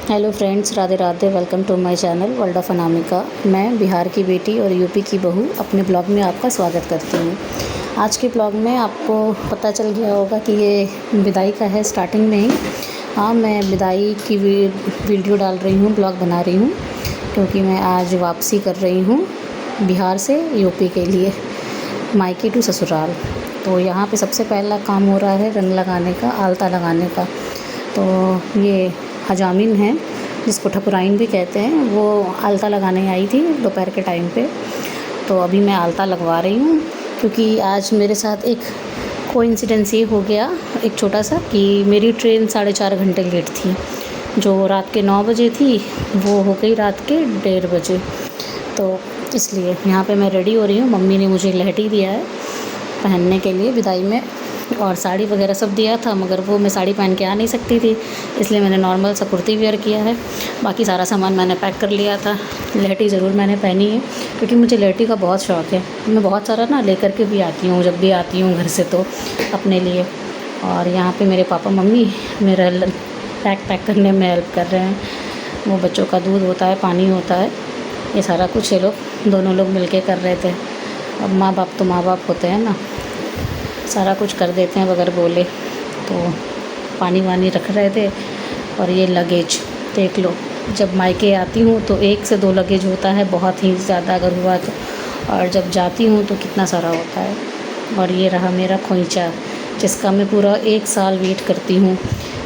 Hello friends, Radhe Radhe. Welcome to my channel world of Anamika. मैं बिहार की बेटी और यूपी की बहू अपने ब्लॉग में आपका स्वागत करती हूँ। आज के ब्लॉग में आपको पता चल गया होगा कि ये विदाई का है स्टार्टिंग में ही। हाँ, मैं विदाई की वीडियो डाल रही हूँ, ब्लॉग बना रही हूँ, क्योंकि मैं आज वापसी कर रही हूँ बिहार से यूपी के लिए, मायके टू ससुराल। तो यहाँ पे सबसे पहला काम हो रहा है रंग लगाने का, आलता लगाने का। तो ये हजामिन है, जिसको ठकुराइन भी कहते हैं, वो आलता लगाने आई थी दोपहर के टाइम पे। तो अभी मैं आलता लगवा रही हूँ, क्योंकि आज मेरे साथ एक कोइंसिडेंस ये हो गया एक छोटा सा, कि मेरी ट्रेन 4.5 घंटे लेट थी। जो रात के 9 बजे थी वो हो गई रात के 1:30 बजे। तो इसलिए यहाँ पे मैं रेडी हो रही हूँ। मम्मी ने मुझे लहठी दिया है पहनने के लिए विदाई में, और साड़ी वगैरह सब दिया था, मगर वो मैं साड़ी पहन के आ नहीं सकती थी, इसलिए मैंने नॉर्मल सा कुर्ती वेयर किया है। बाकी सारा सामान मैंने पैक कर लिया था। लहठी ज़रूर मैंने पहनी है, क्योंकि मुझे लहठी का बहुत शौक़ है। मैं बहुत सारा ना लेकर के भी आती हूँ, जब भी आती हूँ घर से, तो अपने लिए। और यहाँ पे मेरे पापा मम्मी मेरा पैक करने में हेल्प कर रहे हैं। वो बच्चों का दूध होता है, पानी होता है, ये सारा कुछ ये लोग दोनों लोग मिल के कर रहे थे। अब माँ बाप तो माँ बाप होते हैं ना, सारा कुछ कर देते हैं बगैर बोले। तो पानी वानी रख रहे थे। और ये लगेज देख लो, जब मायके आती हूँ तो 1 से 2 लगेज होता है, बहुत ही ज़्यादा अगर हुआ तो। और जब जाती हूँ तो कितना सारा होता है। और ये रहा मेरा खोइंचा, जिसका मैं पूरा 1 साल वेट करती हूँ,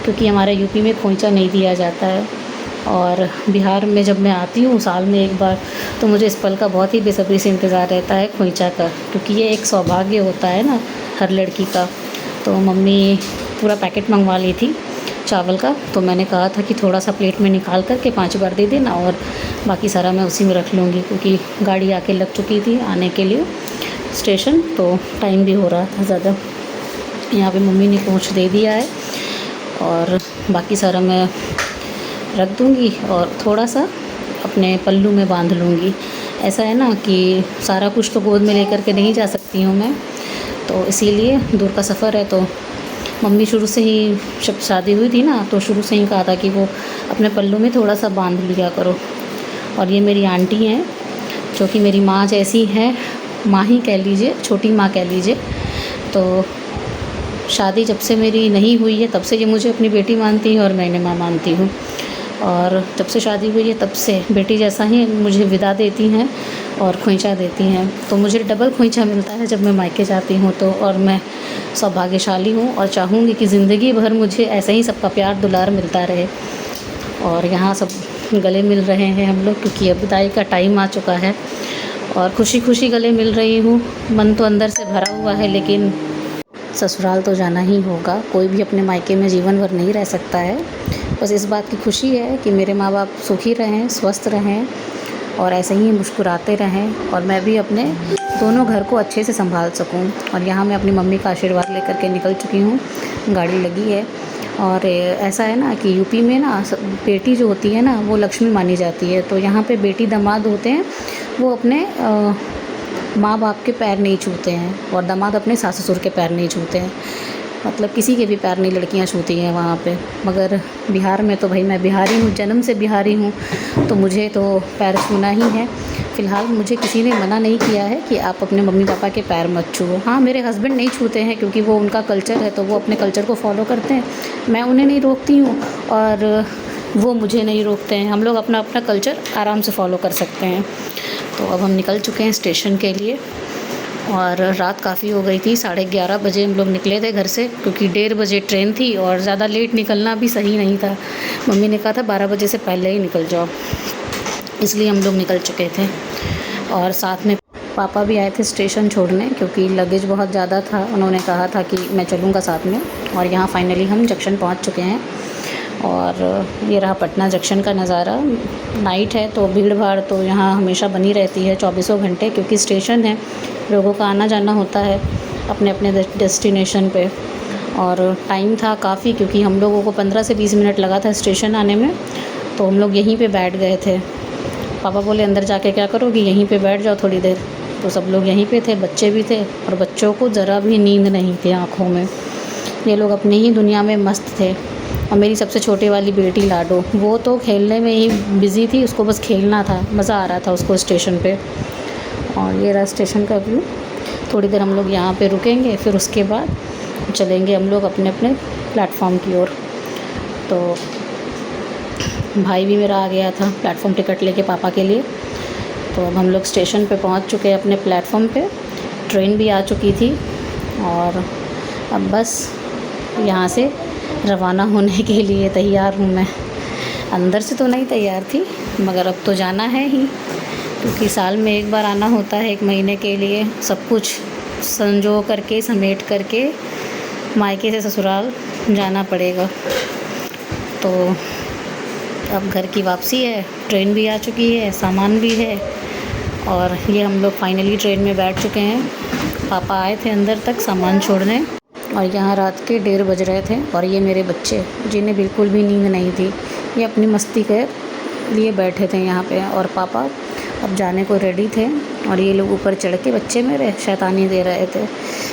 क्योंकि हमारे यूपी में खोइंचा नहीं दिया जाता है। और बिहार में जब मैं आती हूँ साल में 1 बार, तो मुझे इस पल का बहुत ही बेसब्री से इंतज़ार रहता है खोइंचा का, क्योंकि ये एक सौभाग्य होता है ना हर लड़की का। तो मम्मी पूरा पैकेट मंगवा ली थी चावल का, तो मैंने कहा था कि थोड़ा सा प्लेट में निकाल करके 5 बार दे देना, और बाकी सारा मैं उसी में रख लूँगी, क्योंकि गाड़ी आके लग चुकी थी आने के लिए स्टेशन, तो टाइम भी हो रहा था ज़्यादा। यहाँ पे मम्मी ने पहुँच दे दिया है, और बाकी सारा मैं रख दूँगी और थोड़ा सा अपने पल्लू में बांध लूँगी। ऐसा है ना कि सारा कुछ तो गोद में लेकर के नहीं जा सकती हूँ मैं, तो इसीलिए दूर का सफ़र है। तो मम्मी शुरू से ही, जब शादी हुई थी ना, तो शुरू से ही कहा था कि वो अपने पल्लू में थोड़ा सा बांध लिया करो। और ये मेरी आंटी हैं, जो कि मेरी माँ जैसी हैं, माँ ही कह लीजिए, छोटी माँ कह लीजिए। तो शादी जब से मेरी नहीं हुई है तब से ये मुझे अपनी बेटी मानती है, और मैं इन्हें माँ मानती हूँ। और जब से शादी हुई है तब से बेटी जैसा ही मुझे विदा देती हैं और खोइंचा देती हैं। तो मुझे डबल खोइंचा मिलता है जब मैं मायके जाती हूँ तो। और मैं सौभाग्यशाली हूँ, और चाहूँगी कि ज़िंदगी भर मुझे ऐसे ही सबका प्यार दुलार मिलता रहे। और यहाँ सब गले मिल रहे हैं हम लोग, क्योंकि अब विदाई का टाइम आ चुका है, और खुशी खुशी गले मिल रही हूँ। मन तो अंदर से भरा हुआ है, लेकिन ससुराल तो जाना ही होगा। कोई भी अपने मायके में जीवन भर नहीं रह सकता है। बस इस बात की खुशी है कि मेरे माँ बाप सुखी रहें, स्वस्थ रहें, और ऐसे ही मुस्कुराते रहें, और मैं भी अपने दोनों घर को अच्छे से संभाल सकूं। और यहाँ मैं अपनी मम्मी का आशीर्वाद लेकर के निकल चुकी हूँ, गाड़ी लगी है। और ऐसा है ना कि यूपी में ना बेटी जो होती है ना, वो लक्ष्मी मानी जाती है। तो यहाँ पे बेटी दामाद होते हैं, वो अपने माँ बाप के पैर नहीं छूते हैं, और दामाद अपने सास ससुर के पैर नहीं छूते हैं। मतलब किसी के भी पैर नहीं लड़कियां छूती हैं वहाँ पे। मगर बिहार में तो भाई मैं बिहारी हूँ, जन्म से बिहारी हूँ, तो मुझे तो पैर छूना ही है। फ़िलहाल मुझे किसी ने मना नहीं किया है कि आप अपने मम्मी पापा के पैर मत छुओ। हाँ, मेरे हस्बैंड नहीं छूते हैं, क्योंकि वो उनका कल्चर है, तो वो अपने कल्चर को फॉलो करते हैं। मैं उन्हें नहीं रोकती हूँ, और वो मुझे नहीं रोकते हैं। हम लोग अपना अपना कल्चर आराम से फॉलो कर सकते हैं। तो अब हम निकल चुके हैं स्टेशन के लिए, और रात काफ़ी हो गई थी। 11:30 बजे हम लोग निकले थे घर से, क्योंकि 1:30 बजे ट्रेन थी, और ज़्यादा लेट निकलना भी सही नहीं था। मम्मी ने कहा था 12 बजे से पहले ही निकल जाओ, इसलिए हम लोग निकल चुके थे। और साथ में पापा भी आए थे स्टेशन छोड़ने, क्योंकि लगेज बहुत ज़्यादा था। उन्होंने कहा था कि मैं चलूँगा साथ में। और यहाँ फाइनली हम जंक्शन पहुँच चुके हैं। और ये रहा पटना जंक्शन का नज़ारा। नाइट है तो भीड़ भाड़ तो यहाँ हमेशा बनी रहती है 24 घंटे, क्योंकि स्टेशन है, लोगों का आना जाना होता है अपने अपने डेस्टिनेशन पे। और टाइम था काफ़ी, क्योंकि हम लोगों को 15 से 20 मिनट लगा था स्टेशन आने में। तो हम लोग यहीं पे बैठ गए थे। पापा बोले अंदर जाके क्या करोगी, यहीं पे बैठ जाओ थोड़ी देर। तो सब लोग यहीं पे थे, बच्चे भी थे, और बच्चों को ज़रा भी नींद नहीं थी आँखों में। ये लोग अपनी ही दुनिया में मस्त थे। और मेरी सबसे छोटी वाली बेटी लाडो, वो तो खेलने में ही बिज़ी थी, उसको बस खेलना था, मज़ा आ रहा था उसको स्टेशन पे। और ये रहा स्टेशन का व्यू। थोड़ी देर हम लोग यहाँ पे रुकेंगे, फिर उसके बाद चलेंगे हम लोग अपने अपने प्लेटफॉर्म की ओर। तो भाई भी मेरा आ गया था प्लेटफॉर्म टिकट लेके पापा के लिए। तो अब हम लोग स्टेशन पे पहुँच चुके हैं अपने प्लेटफॉर्म पे। ट्रेन भी आ चुकी थी और अब बस यहाँ से रवाना होने के लिए तैयार हूँ मैं। अंदर से तो नहीं तैयार थी, मगर अब तो जाना है ही, क्योंकि साल में एक बार आना होता है 1 महीने के लिए। सब कुछ संजो करके समेट करके मायके से ससुराल जाना पड़ेगा। तो अब घर की वापसी है, ट्रेन भी आ चुकी है, सामान भी है और ये हम लोग फाइनली ट्रेन में बैठ चुके हैं। पापा आए थे अंदर तक सामान छोड़ने और यहाँ रात के 1:30 बज रहे थे और ये मेरे बच्चे, जिन्हें बिल्कुल भी नींद नहीं थी, ये अपनी मस्ती के लिए बैठे थे यहाँ पे। और पापा अब जाने को रेडी थे और ये लोग ऊपर चढ़ के बच्चे मेरे शैतानी दे रहे थे,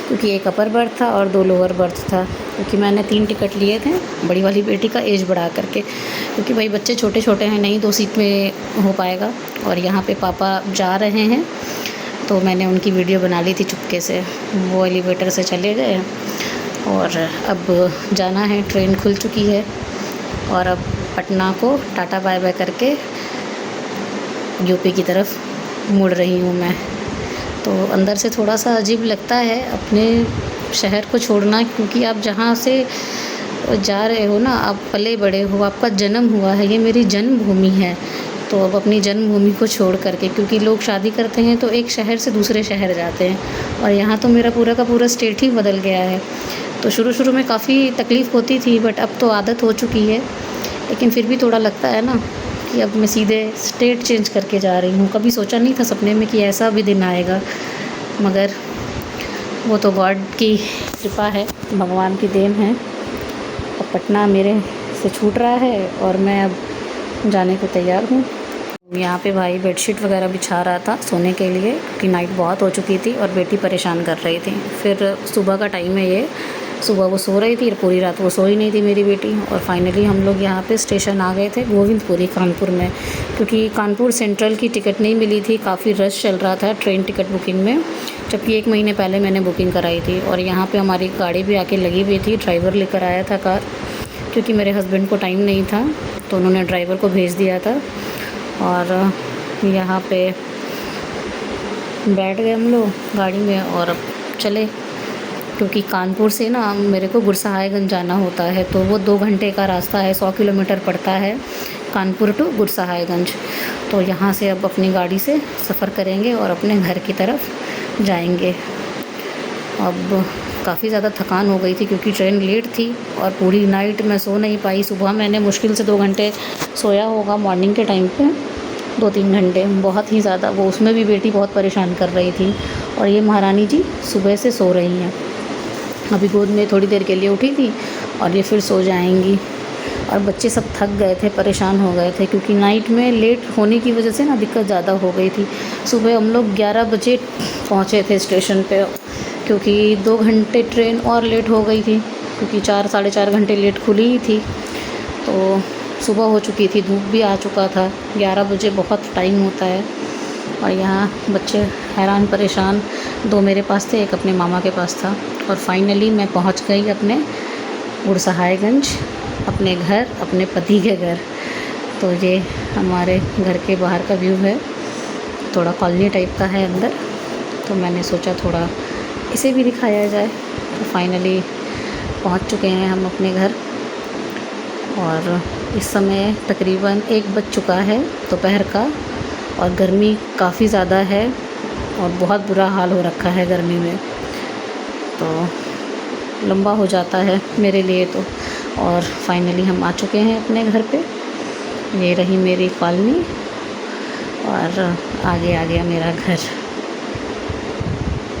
क्योंकि एक अपर बर्थ था और 2 लोअर बर्थ था। क्योंकि मैंने 3 टिकट लिए थे बड़ी वाली बेटी का एज बढ़ा करके, क्योंकि भाई बच्चे छोटे छोटे हैं, नहीं 2 सीट में हो पाएगा। और यहाँ पे पापा जा रहे हैं तो मैंने उनकी वीडियो बना ली थी चुपके से। वो एलिवेटर से चले गए और अब जाना है, ट्रेन खुल चुकी है और अब पटना को टाटा बाय बाय करके यूपी की तरफ मुड़ रही हूँ मैं। तो अंदर से थोड़ा सा अजीब लगता है अपने शहर को छोड़ना, क्योंकि आप जहाँ से जा रहे हो ना, आप पले बड़े हो, आपका जन्म हुआ है, ये मेरी जन्मभूमि है। तो अब अपनी जन्मभूमि को छोड़ करके, क्योंकि लोग शादी करते हैं तो एक शहर से दूसरे शहर जाते हैं और यहाँ तो मेरा पूरा का पूरा स्टेट ही बदल गया है। तो शुरू में काफ़ी तकलीफ़ होती थी, बट अब तो आदत हो चुकी है। लेकिन फिर भी थोड़ा लगता है ना कि अब मैं सीधे स्टेट चेंज करके जा रही हूँ। कभी सोचा नहीं था सपने में कि ऐसा भी दिन आएगा, मगर वो तो गॉड की कृपा है, भगवान की देन है। अब पटना मेरे से छूट रहा है और मैं अब जाने को तैयार हूँ। यहाँ पे भाई बेडशीट वगैरह बिछा रहा था सोने के लिए, क्योंकि नाइट बहुत हो चुकी थी और बेटी परेशान कर रही थी। फिर सुबह का टाइम है, ये सुबह वो सो रही थी और पूरी रात वो सोई नहीं थी मेरी बेटी। और फाइनली हम लोग यहाँ पे स्टेशन आ गए थे गोविंदपुरी कानपुर में, क्योंकि कानपुर सेंट्रल की टिकट नहीं मिली थी, काफ़ी रश चल रहा था ट्रेन टिकट बुकिंग में, जबकि 1 महीने पहले मैंने बुकिंग कराई थी। और यहाँ पर हमारी गाड़ी भी आके लगी हुई थी, ड्राइवर लेकर आया था कार, क्योंकि मेरे हस्बैंड को टाइम नहीं था तो उन्होंने ड्राइवर को भेज दिया था। और यहाँ पे बैठ गए हम लोग गाड़ी में और अब चले, क्योंकि कानपुर से ना मेरे को गुरसहायगंज जाना होता है, तो वो 2 घंटे का रास्ता है, 100 किलोमीटर पड़ता है कानपुर टू गुरसहायगंज। तो यहाँ से अब अपनी गाड़ी से सफ़र करेंगे और अपने घर की तरफ जाएंगे। अब काफ़ी ज़्यादा थकान हो गई थी, क्योंकि ट्रेन लेट थी और पूरी नाइट मैं सो नहीं पाई। सुबह मैंने मुश्किल से 2 घंटे सोया होगा, मॉर्निंग के टाइम पे 2-3 घंटे, बहुत ही ज़्यादा। वो उसमें भी बेटी बहुत परेशान कर रही थी और ये महारानी जी सुबह से सो रही हैं। अभी गोद में थोड़ी देर के लिए उठी थी और ये फिर सो जाएंगी। और बच्चे सब थक गए थे, परेशान हो गए थे, क्योंकि नाइट में लेट होने की वजह से ना दिक्कत ज़्यादा हो गई थी। सुबह हम लोग 11 बजे पहुँचे थे स्टेशन पे, क्योंकि 2 घंटे ट्रेन और लेट हो गई थी, क्योंकि 4 साढ़े 4 घंटे लेट खुली ही थी। तो सुबह हो चुकी थी, धूप भी आ चुका था, 11 बजे बहुत टाइम होता है। और यहाँ बच्चे हैरान परेशान, 2 मेरे पास थे, एक अपने मामा के पास था। और फाइनली मैं पहुँच गई अपने गुरसहायगंज, अपने घर, अपने पति के घर। तो ये हमारे घर के बाहर का व्यू है, थोड़ा कॉलोनी टाइप का है अंदर, तो मैंने सोचा थोड़ा इसे भी दिखाया जाए। तो फाइनली पहुँच चुके हैं हम अपने घर और इस समय तकरीबन 1 बज चुका है दोपहर का और गर्मी काफ़ी ज़्यादा है और बहुत बुरा हाल हो रखा है गर्मी में, तो लंबा हो जाता है मेरे लिए तो। और फाइनली हम आ चुके हैं अपने घर पे। ये रही मेरी कॉलोनी और आगे आ गया मेरा घर,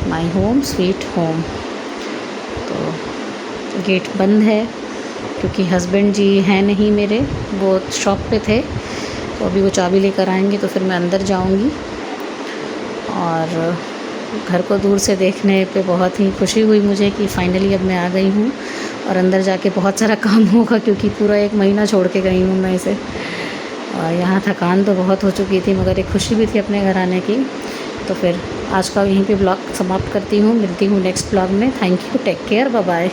माय होम स्वीट होम। तो गेट बंद है क्योंकि हस्बैंड जी हैं नहीं मेरे, वो शॉप पे थे, तो अभी वो चाबी लेकर आएंगे तो फिर मैं अंदर जाऊंगी। और घर को दूर से देखने पे बहुत ही खुशी हुई मुझे कि फ़ाइनली अब मैं आ गई हूँ और अंदर जाके बहुत सारा काम होगा क्योंकि पूरा 1 महीना छोड़ के गई हूँ मैं इसे। और यहाँ थकान तो बहुत हो चुकी थी मगर एक खुशी भी थी अपने घर आने की। तो फिर आज का यहीं पे ब्लॉग समाप्त करती हूँ, मिलती हूँ नेक्स्ट ब्लॉग में। Thank you, take care, bye bye.